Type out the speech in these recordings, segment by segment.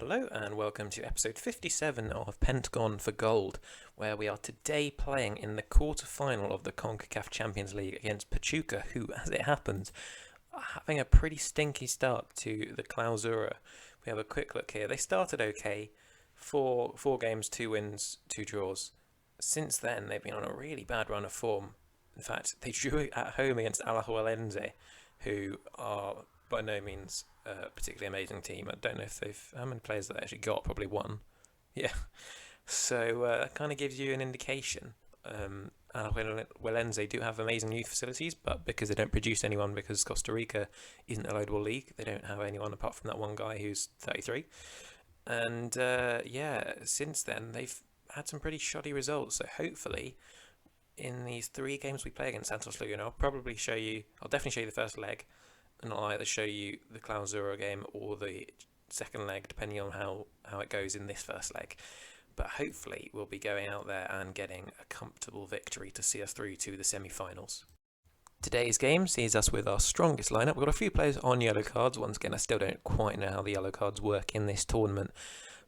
Hello and welcome to episode 57 of Pentagon for Gold, where we are today playing in the quarter-final of the CONCACAF Champions League against Pachuca, who, as it happens, are having a pretty stinky start to the Clausura. We have a quick look here. They started okay, four games, 2 wins, 2 draws. Since then, they've been on a really bad run of form. In fact, they drew at home against AliFM, who are by no means a particularly amazing team. I don't know if how many players they actually got, probably one. Yeah. So that kind of gives you an indication. Alajuelense do have amazing youth facilities, but because they don't produce anyone, because Costa Rica isn't a loadable league, they don't have anyone apart from that one guy who's 33. And since then they've had some pretty shoddy results. So hopefully, in these 3 games we play against Santos Laguna, I'll definitely show you the first leg, and I'll either show you the Clausura game or the second leg, depending on how it goes in this first leg. But hopefully we'll be going out there and getting a comfortable victory to see us through to the semi-finals. Today's game sees us with our strongest lineup. We've got a few players on yellow cards. Once again, I still don't quite know how the yellow cards work in this tournament,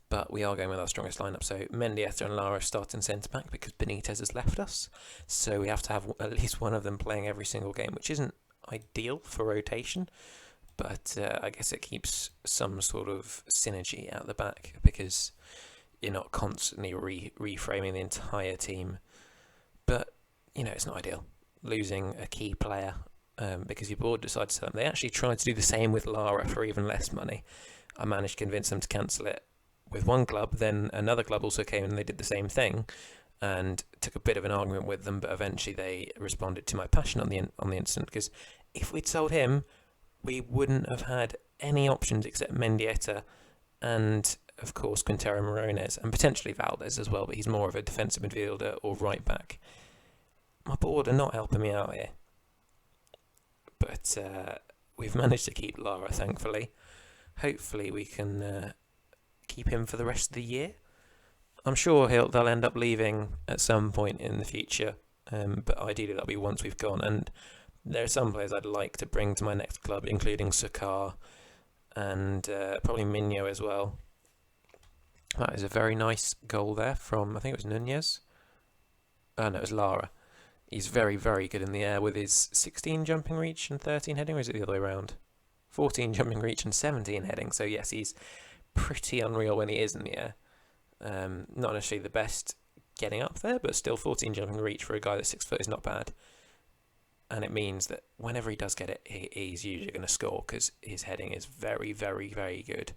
but we are going with our strongest lineup. So Mendieta and Lara starting centre-back because Benitez has left us. So we have to have at least one of them playing every single game, which isn't ideal for rotation, but I guess it keeps some sort of synergy at the back because you're not constantly reframing the entire team. But it's not ideal losing a key player because your board decided to sell them. They actually tried to do the same with Lara for even less money. I managed to convince them to cancel it with one club. Then another club also came and they did the same thing, and took a bit of an argument with them, but eventually they responded to my passion on the instant, because if we'd sold him, we wouldn't have had any options except Mendieta and, of course, Quintero Morones, and potentially Valdez as well, but he's more of a defensive midfielder or right back. My board are not helping me out here, but we've managed to keep Lara, thankfully. Hopefully we can keep him for the rest of the year. I'm sure they'll end up leaving at some point in the future, but ideally that'll be once we've gone. And there are some players I'd like to bring to my next club, including Sakar and probably Minho as well. That is a very nice goal there from, I think it was Nunez. No, it was Lara. He's very, very good in the air with his 16 jumping reach and 13 heading, or is it the other way around? 14 jumping reach and 17 heading. So yes, he's pretty unreal when he is in the air. Not necessarily the best getting up there, but still 14 jumping reach for a guy that's 6 foot is not bad. And it means that whenever he does get it, he's usually going to score because his heading is very, very, very good.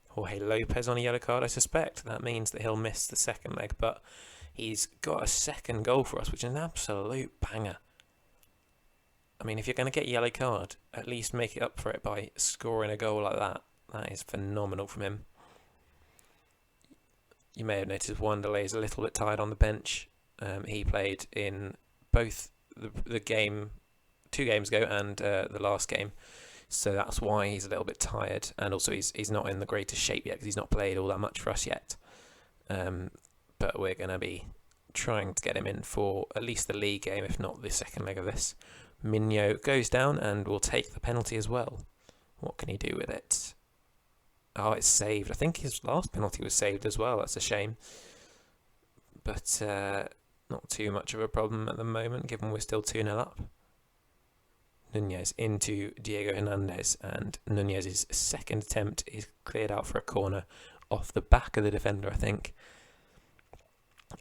Jorge Lopez on a yellow card, I suspect. That means that he'll miss the second leg, but he's got a second goal for us, which is an absolute banger. I mean, if you're going to get a yellow card, at least make it up for it by scoring a goal like that. That is phenomenal from him. You may have noticed Wanderlei is a little bit tired on the bench. He played in both the game 2 games ago and the last game, so that's why he's a little bit tired. And also he's not in the greatest shape yet because he's not played all that much for us yet. But we're going to be trying to get him in for at least the league game, if not the second leg of this. Minho goes down and will take the penalty as well. What can he do with it? Oh, it's saved. I think his last penalty was saved as well. That's a shame. But not too much of a problem at the moment, given we're still 2-0 up. Nunez into Diego Hernandez, and Nunez's second attempt is cleared out for a corner off the back of the defender, I think.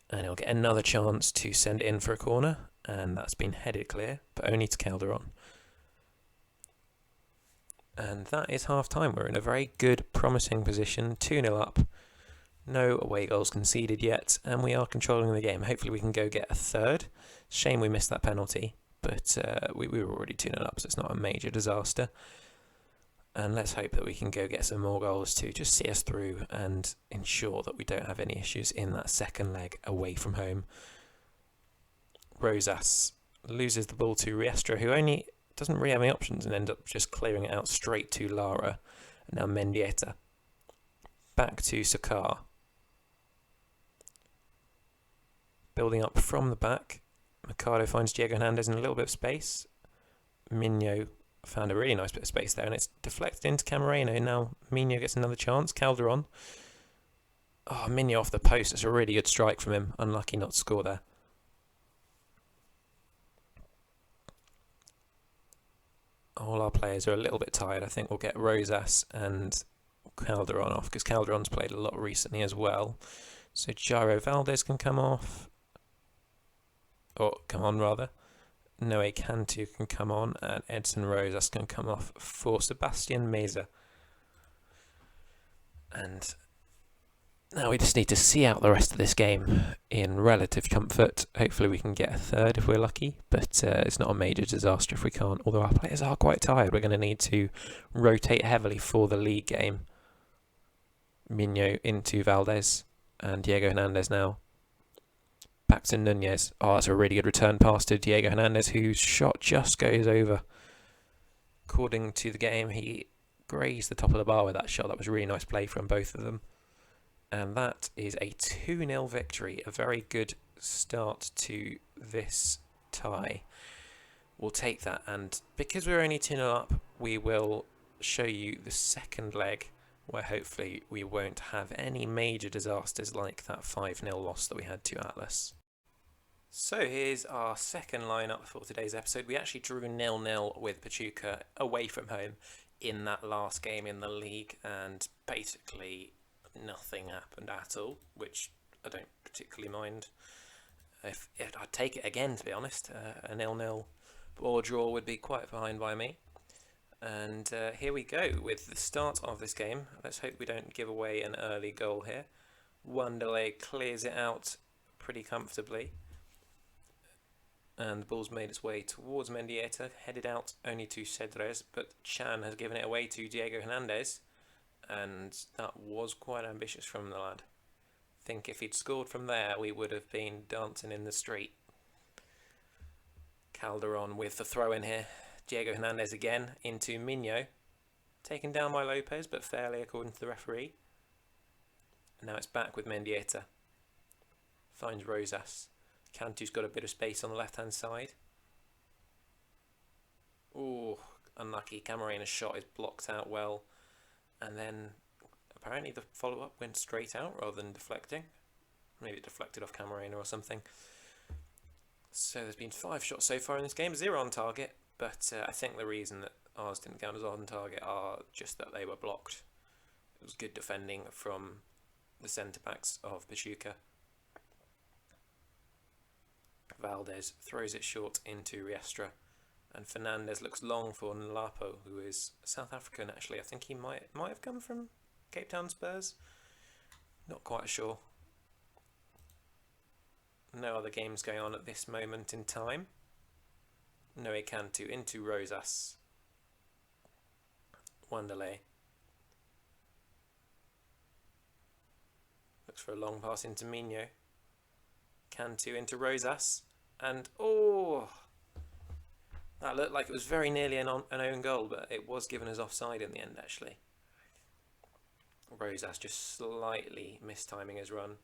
And he'll get another chance to send it in for a corner, and that's been headed clear, but only to Calderon. And that is half-time. We're in a very good, promising position, 2-0 up. No away goals conceded yet, and we are controlling the game. Hopefully we can go get a third. Shame we missed that penalty, but we were already 2-0 up, so it's not a major disaster. And let's hope that we can go get some more goals to just see us through and ensure that we don't have any issues in that second leg away from home. Rosas loses the ball to Riestra, who only doesn't really have any options and ends up just clearing it out straight to Lara. And now Mendieta. Back to Sakar. Building up from the back. Mercado finds Diego Hernandez in a little bit of space. Minho found a really nice bit of space there, and it's deflected into Camareno. Now Mino gets another chance. Calderon. Oh, Mino off the post. That's a really good strike from him. Unlucky not to score there. All our players are a little bit tired. I think we'll get Rosas and Calderon off, because Calderon's played a lot recently as well. So Jairo Valdez can come off. Or come on, rather. Noe Cantu can come on, and Edson Rosas can come off for Sebastian Meza. And now we just need to see out the rest of this game in relative comfort. Hopefully we can get a third if we're lucky, but it's not a major disaster if we can't. Although our players are quite tired, we're going to need to rotate heavily for the league game. Mino into Valdez, and Diego Hernandez now. Back to Nunez. Oh, that's a really good return pass to Diego Hernandez, whose shot just goes over. According to the game, he grazed the top of the bar with that shot. That was a really nice play from both of them. And that is a 2-0 victory. A very good start to this tie. We'll take that. And because we're only 2-0 up, we will show you the second leg, where hopefully we won't have any major disasters like that 5-0 loss that we had to Atlas. So here's our second lineup for today's episode. We actually drew 0-0 with Pachuca away from home in that last game in the league, and basically nothing happened at all, which I don't particularly mind. I'd take it again, to be honest. A 0-0 or draw would be quite fine by me. And here we go with the start of this game. Let's hope we don't give away an early goal here. Wanderlei clears it out pretty comfortably. And the ball's made its way towards Mendieta, headed out only to Cedres, but Chan has given it away to Diego Hernandez. And that was quite ambitious from the lad. I think if he'd scored from there, we would have been dancing in the street. Calderon with the throw in here. Diego Hernandez again into Mino. Taken down by Lopez, but fairly according to the referee. And now it's back with Mendieta. Finds Rosas. Cantu's got a bit of space on the left-hand side. Oh, unlucky. Camarena's shot is blocked out well. And then apparently the follow-up went straight out rather than deflecting. Maybe it deflected off Camarena or something. So there's been 5 shots so far in this game, 0 on target. But I think the reason that ours didn't count as on target are just that they were blocked. It was good defending from the centre-backs of Pachuca. Valdez throws it short into Riestra. And Fernandez looks long for Nlapo, who is South African actually. I think he might have come from Cape Town Spurs. Not quite sure. No other games going on at this moment in time. Noe Cantu into Rosas. Wanderlei. Looks for a long pass into Mino. Cantu into Rosas. And, oh! That looked like it was very nearly an own goal, but it was given as offside in the end, actually. Rosas just slightly mistiming his run.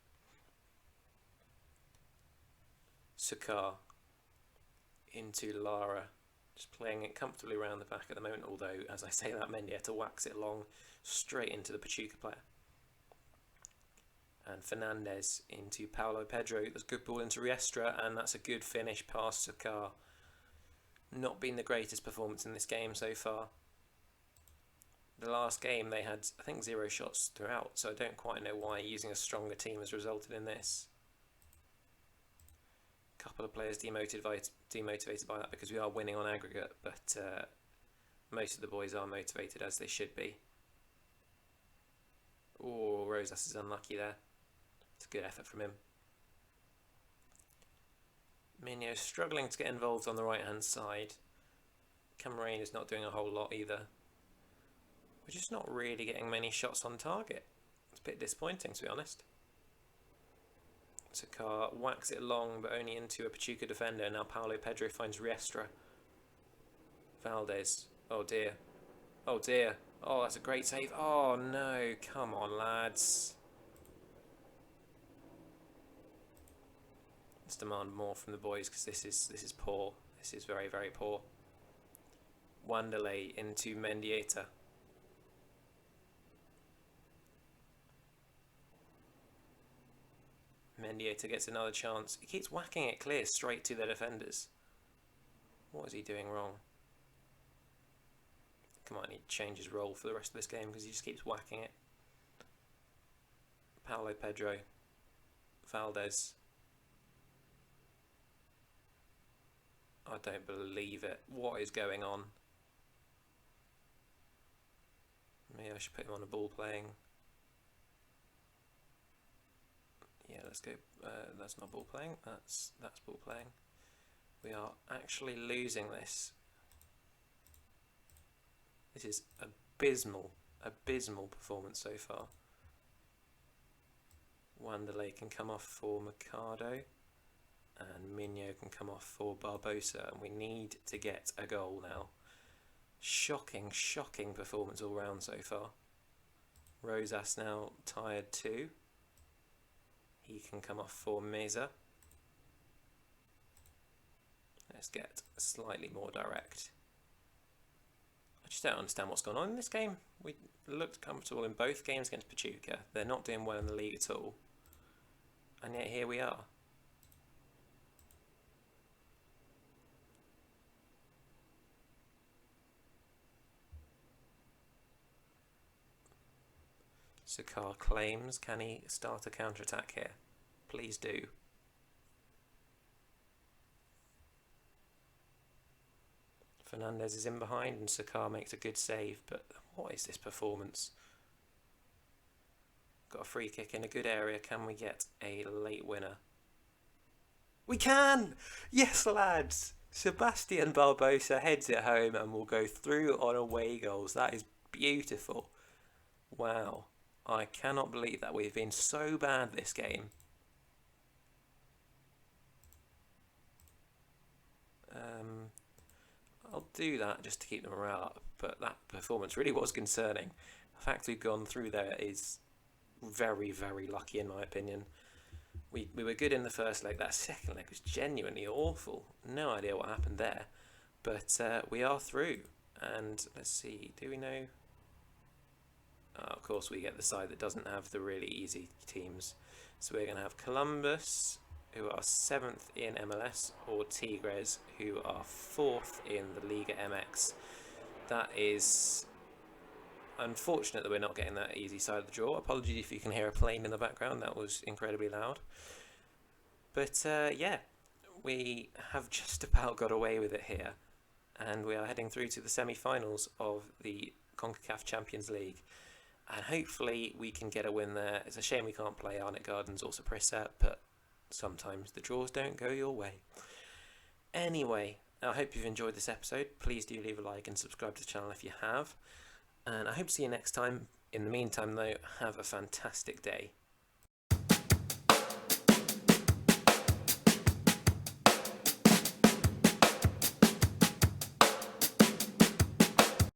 Sukar into Lara, just playing it comfortably around the back at the moment, although, as I say that, Mendieta whacks it long straight into the Pachuca player. And Fernandez into Paulo Pedro. There's a good ball into Riestra, and that's a good finish past Sukar. Not been the greatest performance in this game so far. The last game they had, I think, 0 shots throughout, so I don't quite know why using a stronger team has resulted in this. A couple of players demotivated by that because we are winning on aggregate, but most of the boys are motivated as they should be. Oh, Rosas is unlucky there. It's a good effort from him. Mino struggling to get involved on the right hand side. Camarena is not doing a whole lot either. We're just not really getting many shots on target. It's a bit disappointing, to be honest. Sukar whacks it long, but only into a Pachuca defender. Now Paulo Pedro finds Riestra. Valdez. Oh dear. Oh dear. Oh, that's a great save. Oh no, come on lads. Let's demand more from the boys, because this is poor. This is very, very poor. Wanderlei into Mendieta. Mendieta gets another chance. He keeps whacking it clear straight to the defenders. What is he doing wrong? Come on, he change his role for the rest of this game because he just keeps whacking it. Paulo Pedro. Valdez. I don't believe it. What is going on? Maybe I should put him on a ball playing. Yeah, let's go. That's not ball playing. That's ball playing. We are actually losing this. This is abysmal performance so far. Wanderlei can come off for Mercado, and Minho can come off for Barbosa, and we need to get a goal now. Shocking performance all round so far. Rosas now tired too. He can come off for Meza. Let's get slightly more direct. I just don't understand what's going on in this game. We looked comfortable in both games against Pachuca. They're not doing well in the league at all. And yet here we are. Sakar claims, can he start a counter-attack here? Please do. Fernandez is in behind and Sakar makes a good save, but what is this performance? Got a free kick in a good area. Can we get a late winner? We can! Yes, lads! Sebastian Barbosa heads it home and will go through on away goals. That is beautiful. Wow. I cannot believe that we've been so bad this game. I'll do that just to keep the morale up, but that performance really was concerning. The fact we've gone through there is very lucky in my opinion. We were good in the first leg. That second leg was genuinely awful. No idea what happened there, but we are through. And let's see, do we know? Of course we get the side that doesn't have the really easy teams. So we're going to have Columbus, who are 7th in MLS, or Tigres, who are 4th in the Liga MX. That is unfortunate that we're not getting that easy side of the draw. Apologies if you can hear a plane in the background, that was incredibly loud. But yeah, we have just about got away with it here. And we are heading through to the semi-finals of the CONCACAF Champions League. And hopefully we can get a win there. It's a shame we can't play Arnett Gardens or Saprissa, but sometimes the draws don't go your way. Anyway, I hope you've enjoyed this episode. Please do leave a like and subscribe to the channel if you have. And I hope to see you next time. In the meantime, though, have a fantastic day.